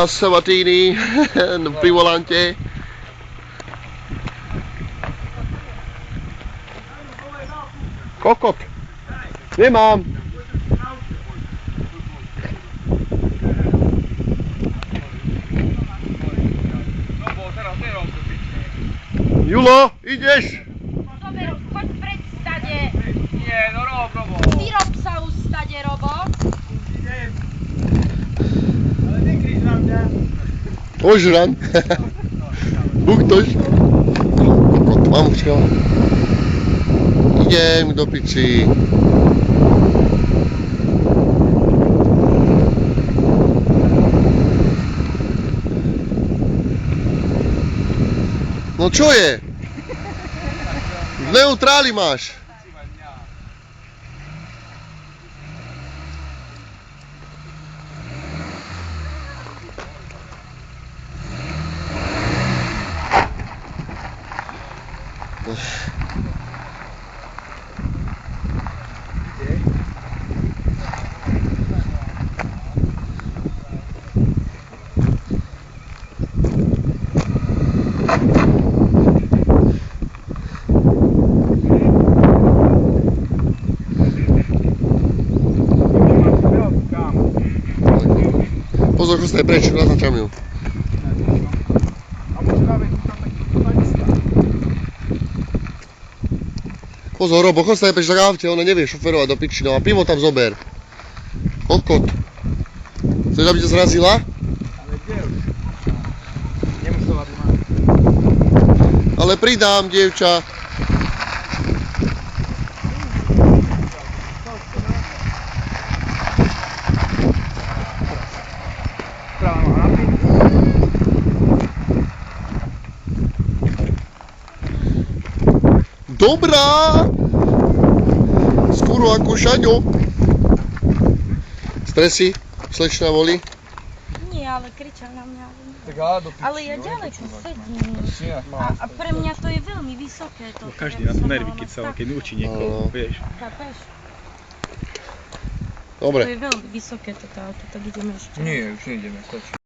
Sabatini pri volante. Kokot. Nemám. Julo, ideš? Choď pred stade. Nie, no Robo. Vyrob sa už stade, Robo. Idem. Ale nekryš na mňa. Ožran. Buktoš. Kokot, mamučka. Idem do piči. No čo je? V neutráli máš. Pozor, chostaj preč, naznačam ju. Pozor, Robo, chostaj preč na aute, ona nevie šoferovať do piči, no a pivo tam zober. Kokot. Chceš, aby ťa zrazila? Ale kde už? Nemusela by mať. Ale pridám, dievča. Práva noha na pin. Dobrá! Skoro ako Šaňo. Stresy? Slečna volí? Nie, ale kričal na mňa. Tak ale do piči. Ale ja ďaleko sedím. A pre mňa to je veľmi vysoké. To, Každý na to nervy, keď sa keď učí niekoho, vieš. Chápeš? Dobre. To je veľmi vysoké toto auto, tak ideme ešte. Nie, už nejdeme, stačí.